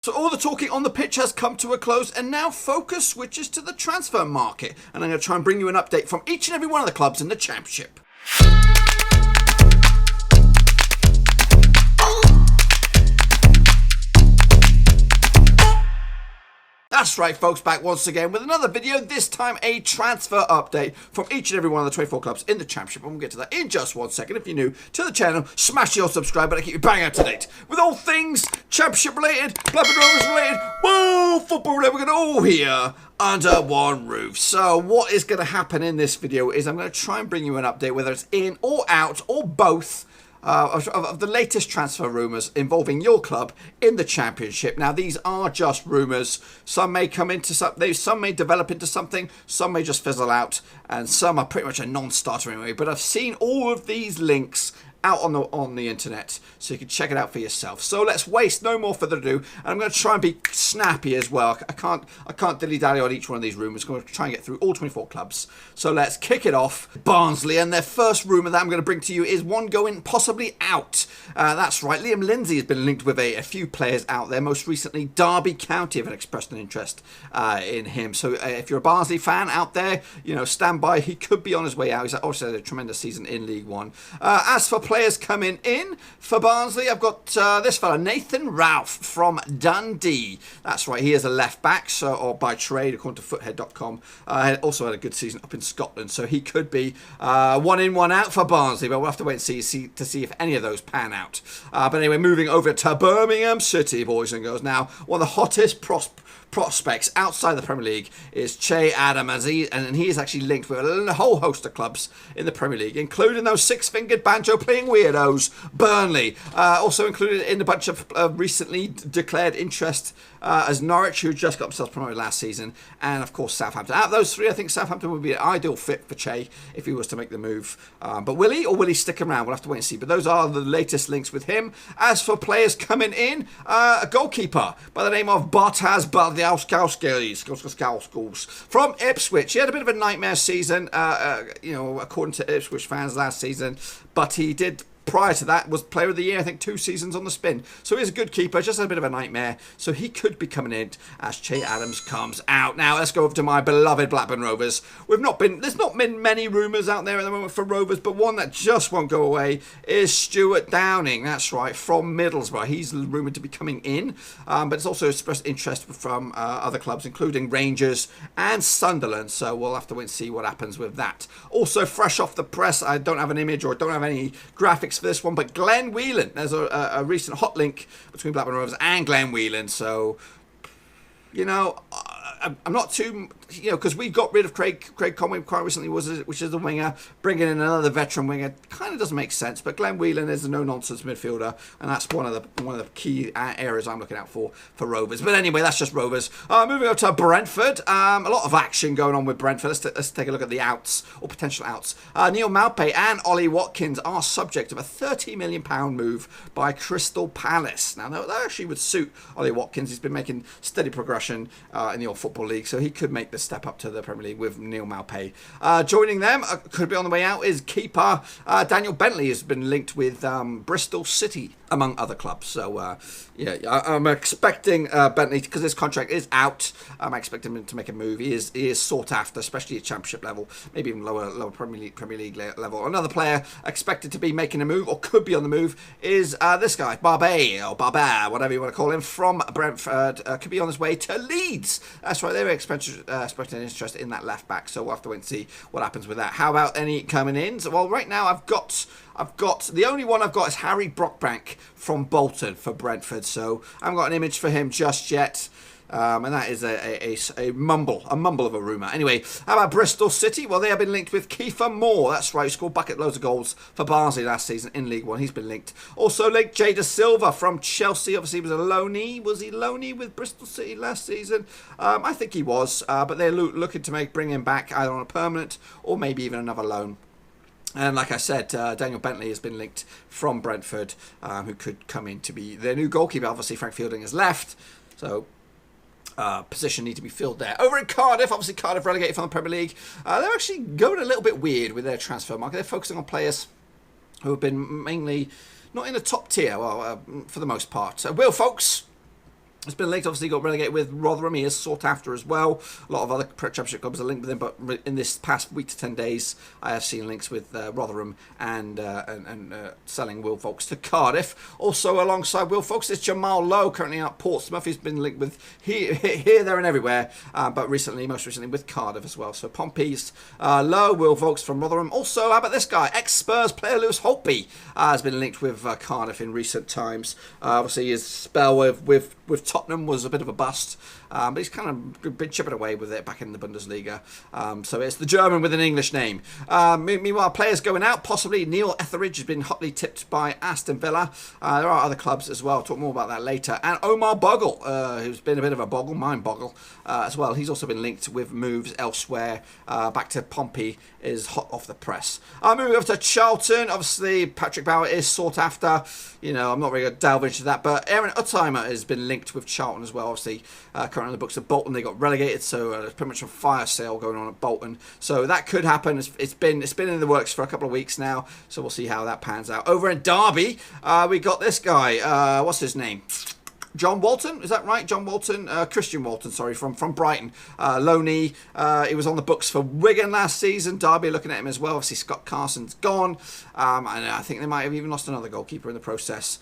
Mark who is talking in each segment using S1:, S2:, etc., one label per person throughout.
S1: So all the talking on the pitch has come to a close, and now focus switches to the transfer market. And I'm going to try and bring you an update from each and every one of the clubs in the Championship. That's right, folks, back once again with another video, this time a transfer update from each and every one of the 24 clubs in the Championship, and we'll get to that in just 1 second. If you're new to the channel, smash your subscribe button to keep you bang up to date with all things Championship related, Blackburn Rovers related, woo, football related. We're going to all here under one roof. So what is going to happen in this video is I'm going to try and bring you an update, whether it's in or out or both, of the latest transfer rumours involving your club in the Championship. Now, these are just rumours. Some may come into something, some may develop into something, some may just fizzle out, and some are pretty much a non-starter anyway. But I've seen all of these links out on the internet, so you can check it out for yourself. So let's waste no more further ado, and I'm going to try and be snappy as well. I can't dilly-dally on each one of these rumours. I'm going to try and get through all 24 clubs. So let's kick it off. Barnsley, and their first rumour that I'm going to bring to you is one going possibly out. That's right, Liam Lindsay has been linked with a few players out there. Most recently, Derby County have expressed an interest in him. So if you're a Barnsley fan out there, you know, stand by. He could be on his way out. He's also had a tremendous season in League One. As for players coming in for Barnsley, I've got this fella, Nathan Ralph from Dundee. That's right, he is a left back, so, or by trade, according to foothead.com. Also had a good season up in Scotland, so he could be one in, one out for Barnsley, but we'll have to wait and see to see if any of those pan out. But anyway, moving over to Birmingham City, boys and girls. Now, one of the hottest prospects outside the Premier League is Che Adams, and he is actually linked with a whole host of clubs in the Premier League, including those six-fingered banjo-playing weirdos, Burnley. Also included in a bunch of recently declared interest as Norwich, who just got themselves promoted last season, and of course Southampton. Out of those three, I think Southampton would be an ideal fit for Che if he was to make the move. But will he stick around? We'll have to wait and see. But those are the latest links with him. As for players coming in, a goalkeeper by the name of Bartas Baldiauskauskas from Ipswich. He had a bit of a nightmare season, according to Ipswich fans last season, but he did, prior to that, was player of the year, I think 2 seasons on the spin. So he's a good keeper, just a bit of a nightmare. So he could be coming in as Che Adams comes out. Now let's go over to my beloved Blackburn Rovers. There's not been many rumours out there at the moment for Rovers, but one that just won't go away is Stuart Downing. That's right, from Middlesbrough. He's rumoured to be coming in, but it's also expressed interest from other clubs, including Rangers and Sunderland. So we'll have to wait and see what happens with that. Also, fresh off the press, I don't have an image or don't have any graphics for this one, but Glenn Whelan, there's a recent hot link between Blackburn Rovers and Glenn Whelan. So, you know, I'm not too, because we got rid of Craig Conway quite recently, which is the winger. Bringing in another veteran winger kind of doesn't make sense. But Glenn Whelan is a no-nonsense midfielder, and that's one of the key areas I'm looking out for Rovers. But anyway, that's just Rovers. Moving on to Brentford, a lot of action going on with Brentford. Let's take a look at the outs or potential outs. Neil Maupay and Ollie Watkins are subject of a £30 million move by Crystal Palace. Now that actually would suit Ollie Watkins. He's been making steady progression in the old Football League, so he could make the step up to the Premier League with Neil Maupay. Joining them, could be on the way out, is keeper Daniel Bentley. Has been linked with Bristol City, among other clubs. So I'm expecting Bentley, because his contract is out, I'm expecting him to make a move. He is sought after, especially at Championship level, maybe even lower Premier League level. Another player expected to be making a move, or could be on the move, is this guy, Barbet, or Barbet, whatever you want to call him, from Brentford. Could be on his way to Leeds. That's right, they were expecting interest in that left back, so we'll have to wait and see what happens with that. How about any coming in? Well, right now I've got the only one I've got is Harry Brockbank from Bolton for Brentford, so I haven't got an image for him just yet. And that is a mumble of a rumour. Anyway, how about Bristol City? Well, they have been linked with Kiefer Moore. That's right, he scored bucket loads of goals for Barnsley last season in League One. He's been linked. Also linked Jada Silva from Chelsea. Obviously, he was a loanee. Was he loanee with Bristol City last season? I think he was, but they're looking to bring him back either on a permanent or maybe even another loan. And like I said, Daniel Bentley has been linked from Brentford, who could come in to be their new goalkeeper. Obviously, Frank Fielding has left, so position need to be filled there. Over in Cardiff, obviously Cardiff relegated from the Premier League. They're actually going a little bit weird with their transfer market. They're focusing on players who have been mainly not in the top tier, well, for the most part. So, Will, folks, It's been linked, obviously got relegated with Rotherham. He is sought after as well. A lot of other Championship clubs are linked with him, but in this past week to 10 days, I have seen links with Rotherham and selling Will Folkes to Cardiff. Also, alongside Will Folkes is Jamal Lowe, currently out at Portsmouth. He's been linked with here, there, and everywhere, but most recently with Cardiff as well. So Pompey's Lowe, Will Folkes from Rotherham. Also, how about this guy? Ex-Spurs player Lewis Holtby has been linked with Cardiff in recent times. Obviously, his spell with Tottenham was a bit of a bust, but he's kind of been chipping away with it back in the Bundesliga. So it's the German with an English name. Meanwhile, players going out, possibly Neil Etheridge has been hotly tipped by Aston Villa. There are other clubs as well. I'll talk more about that later. And Omar Bogle, who's been a bit of a mind boggle as well. He's also been linked with moves elsewhere. Back to Pompey is hot off the press. Moving over to Charlton, obviously Patrick Bauer is sought after. You know, I'm not really going to delve into that, but Aaron Utheimer has been linked with Charlton as well. Obviously, currently on the books of Bolton, they got relegated, so there's pretty much a fire sale going on at Bolton. So that could happen. It's been in the works for a couple of weeks now, so we'll see how that pans out. Over in Derby, we got this guy. What's his name? John Walton, is that right? John Walton, Christian Walton, sorry, from Brighton. Loney, he was on the books for Wigan last season. Derby looking at him as well. Obviously, Scott Carson's gone. And I think they might have even lost another goalkeeper in the process.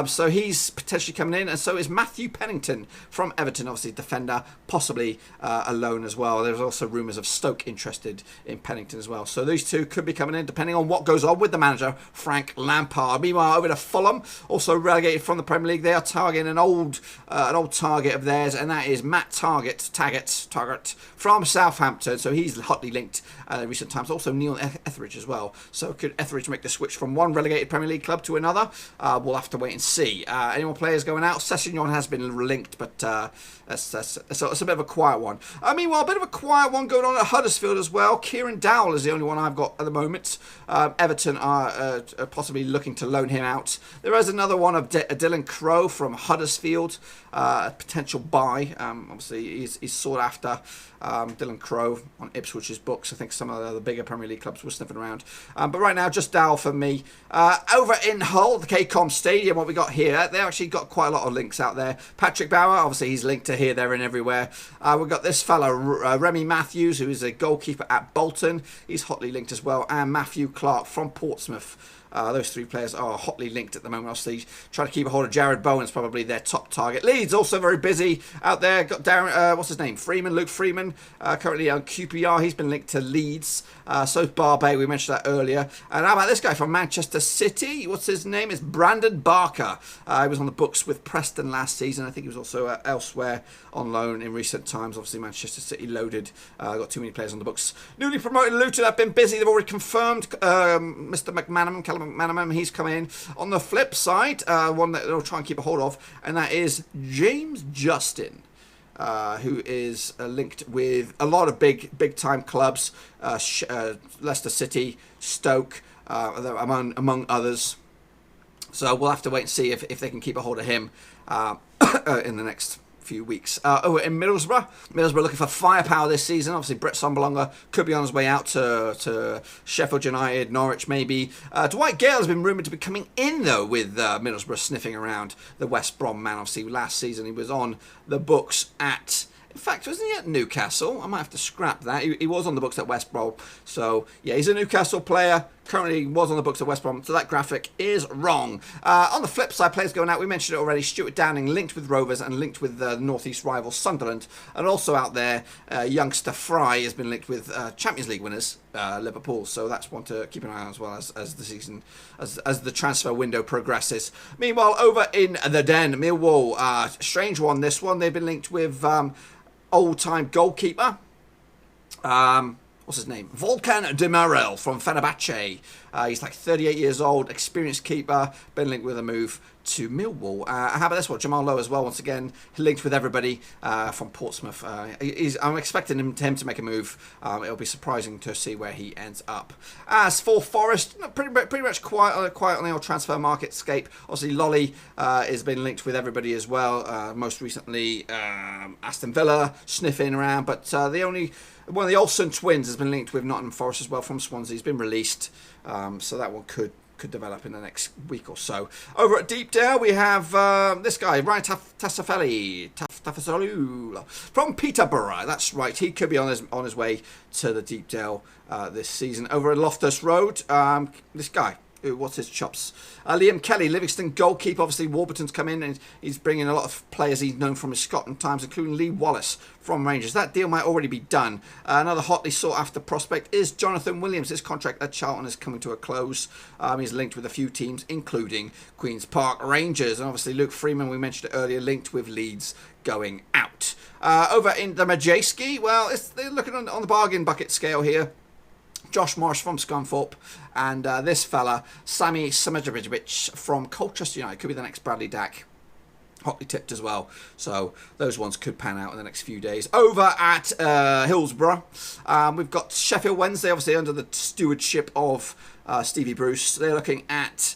S1: So he's potentially coming in. And so is Matthew Pennington from Everton, obviously defender, possibly a loan as well. There's also rumours of Stoke interested in Pennington as well. So these two could be coming in, depending on what goes on with the manager, Frank Lampard. Meanwhile, over to Fulham, also relegated from the Premier League. They are targeting an old target of theirs, and that is Matt Taggart from Southampton. So he's hotly linked in recent times. Also Neil Etheridge as well. So could Etheridge make the switch from one relegated Premier League club to another? We'll have to wait and see. Any more players going out? Sessegnon has been linked, but that's a bit of a quiet one. Meanwhile, a bit of a quiet one going on at Huddersfield as well. Kieran Dowell is the only one I've got at the moment. Everton are possibly looking to loan him out. There is another one of Dylan Crowe from Huddersfield, a potential buy. Obviously, he's sought after. Dylan Crowe on Ipswich's books. I think some of the other bigger Premier League clubs were sniffing around. But right now, just Dowell for me. Over in Hull, the KCOM Stadium, what we got here, they actually got quite a lot of links out there. Patrick Bauer, obviously he's linked to here, there and everywhere. We've got this fella, Remy Matthews, who is a goalkeeper at Bolton. He's hotly linked as well. And Matthew Clark from Portsmouth. Those three players are hotly linked at the moment. Obviously, trying to keep a hold of Jared Bowen's probably their top target. Leeds also very busy out there. Got Darren, what's his name? Luke Freeman, currently on QPR. He's been linked to Leeds. So Barbet, we mentioned that earlier. And how about this guy from Manchester City? What's his name? It's Brandon Barker. He was on the books with Preston last season. I think he was also elsewhere on loan in recent times. Obviously, Manchester City loaded. Got too many players on the books. Newly promoted Luton have been busy. They've already confirmed Mr. Callum McManaman. He's come in. On the flip side, one that they'll try and keep a hold of, and that is James Justin. Who is linked with a lot of big time clubs, Leicester City, Stoke, among others. So we'll have to wait and see if they can keep a hold of him in the next few weeks. Over in Middlesbrough looking for firepower this season. Obviously, Brett Sonbalonga could be on his way out to Sheffield United, Norwich maybe. Dwight Gale has been rumoured to be coming in, though, with Middlesbrough sniffing around the West Brom man. Obviously, last season he was on the books at... In fact, wasn't he at Newcastle? I might have to scrap that. He was on the books at West Brom. So, yeah, he's a Newcastle player. Currently was on the books at West Brom. So that graphic is wrong. On the flip side, players going out. We mentioned it already. Stuart Downing linked with Rovers and linked with the North East rival Sunderland. And also out there, youngster Fry has been linked with Champions League winners, Liverpool. So that's one to keep an eye on as well as the season, as the transfer window progresses. Meanwhile, over in the Den, Millwall, strange one, this one. They've been linked with... old-time goalkeeper. What's his name? Volkan Demirel from Fenerbahce. He's like 38 years old, experienced keeper, been linked with a move to Millwall. How about this one? Jamal Lowe as well, once again, linked with everybody from Portsmouth. I'm expecting him to make a move. It'll be surprising to see where he ends up. As for Forest, pretty much quiet on the old transfer market scape. Obviously, Lolly has been linked with everybody as well. Most recently, Aston Villa sniffing around, but one of the Olsen twins has been linked with Nottingham Forest as well from Swansea. He's been released, so that one could could develop in the next week or so. Over at Deepdale, we have this guy, Ryan Tassafeli from Peterborough. That's right, he could be on his way to the Deepdale this season. Over at Loftus Road, this guy. What's his chops? Liam Kelly, Livingston goalkeeper. Obviously, Warburton's come in and he's bringing a lot of players he's known from his Scotland times, including Lee Wallace from Rangers. That deal might already be done. Another hotly sought after prospect is Jonathan Williams. His contract at Charlton is coming to a close. He's linked with a few teams, including Queen's Park Rangers. And obviously, Luke Freeman, we mentioned it earlier, linked with Leeds going out. Over in the Majewski, well, they're looking on the bargain bucket scale here. Josh Morris from Scunthorpe, and this fella, Sami Samajevic from Colchester United, could be the next Bradley Dack. Hotly tipped as well, so those ones could pan out in the next few days. Over at Hillsborough, we've got Sheffield Wednesday, obviously under the stewardship of Stevie Bruce. They're looking at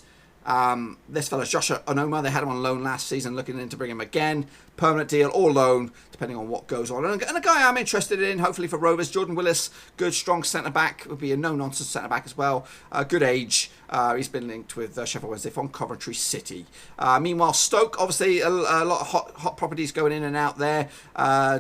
S1: this fella's Joshua Onoma. They had him on loan last season, looking in to bring him again. Permanent deal or loan, depending on what goes on. And a guy I'm interested in, hopefully for Rovers, Jordan Willis, good, strong centre-back. Would be a no-nonsense centre-back as well. Good age. He's been linked with Sheffield Wednesday from Coventry City. Meanwhile, Stoke, obviously a lot of hot properties going in and out there.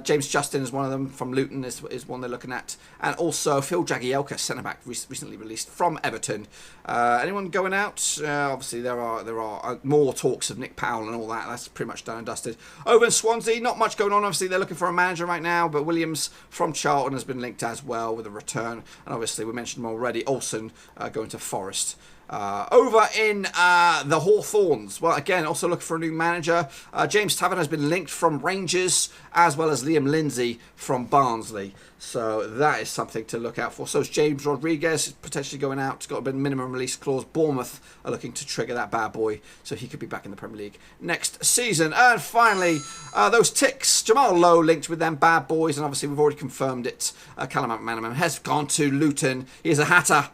S1: James Justin is one of them from Luton, is one they're looking at. And also Phil Jagielka, centre-back, recently released from Everton. Anyone going out? Obviously, there are more talks of Nick Powell and all that. That's pretty much done and dusted. Over in Swansea, not much going on. Obviously, they're looking for a manager right now, but Williams from Charlton has been linked as well with a return. And obviously, we mentioned him already, Olsen going to Forest. Over in the Hawthorns, well, again, also looking for a new manager. James Tavern has been linked from Rangers, as well as Liam Lindsay from Barnsley. So that is something to look out for. So is James Rodriguez, potentially going out. He's got a bit of minimum release clause. Bournemouth are looking to trigger that bad boy, so he could be back in the Premier League next season. And finally, those ticks. Jamal Lowe linked with them bad boys, and obviously we've already confirmed it. Callum McManaman has gone to Luton. He is a hatter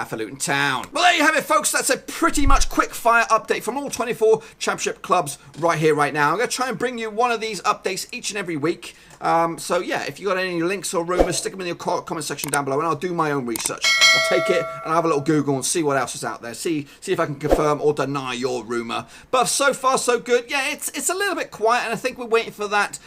S1: for Luton Town. Well, there you have it, folks. That's a pretty much quick fire update from all 24 Championship clubs right here, right now. I'm going to try and bring you one of these updates each and every week. So yeah, if you got any links or rumours, stick them in the comment section down below, and I'll do my own research. I'll take it and I'll have a little Google and see what else is out there. See if I can confirm or deny your rumour. But so far so good. Yeah, it's a little bit quiet, and I think we're waiting for that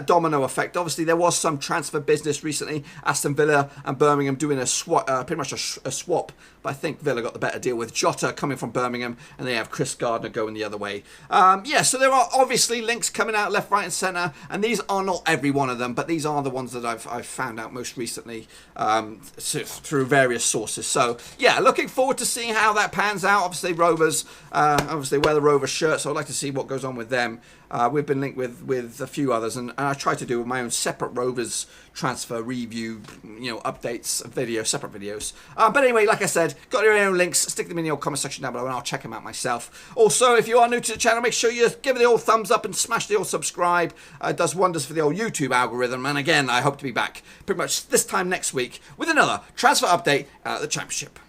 S1: domino effect. Obviously, there was some transfer business recently. Aston Villa and Birmingham doing a swap, pretty much a swap. But I think Villa got the better deal with Jota coming from Birmingham, and they have Chris Gardner going the other way. Yeah, so there are obviously links coming out left, right, and centre, and these are not every one of them, but these are the ones that I've found out most recently through various sources. So yeah, looking forward to seeing how that pans out. Obviously, Rovers, obviously wear the Rovers shirt, so I'd like to see what goes on with them. We've been linked with a few others, and I try to do my own separate Rovers transfer review, updates, separate videos. But anyway, like I said, got your own links, stick them in your comment section down below, and I'll check them out myself. Also, if you are new to the channel, make sure you give it the old thumbs up and smash the old subscribe. It does wonders for the old YouTube algorithm. And again, I hope to be back pretty much this time next week with another transfer update at the Championship.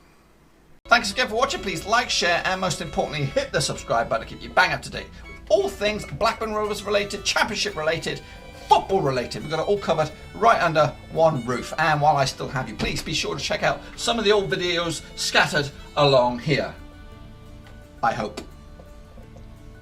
S1: Thanks again for watching. Please like, share, and most importantly, hit the subscribe button to keep you bang up to date. All things Blackburn Rovers related, Championship related, football related. We've got it all covered right under one roof. And while I still have you, please be sure to check out some of the old videos scattered along here. I hope.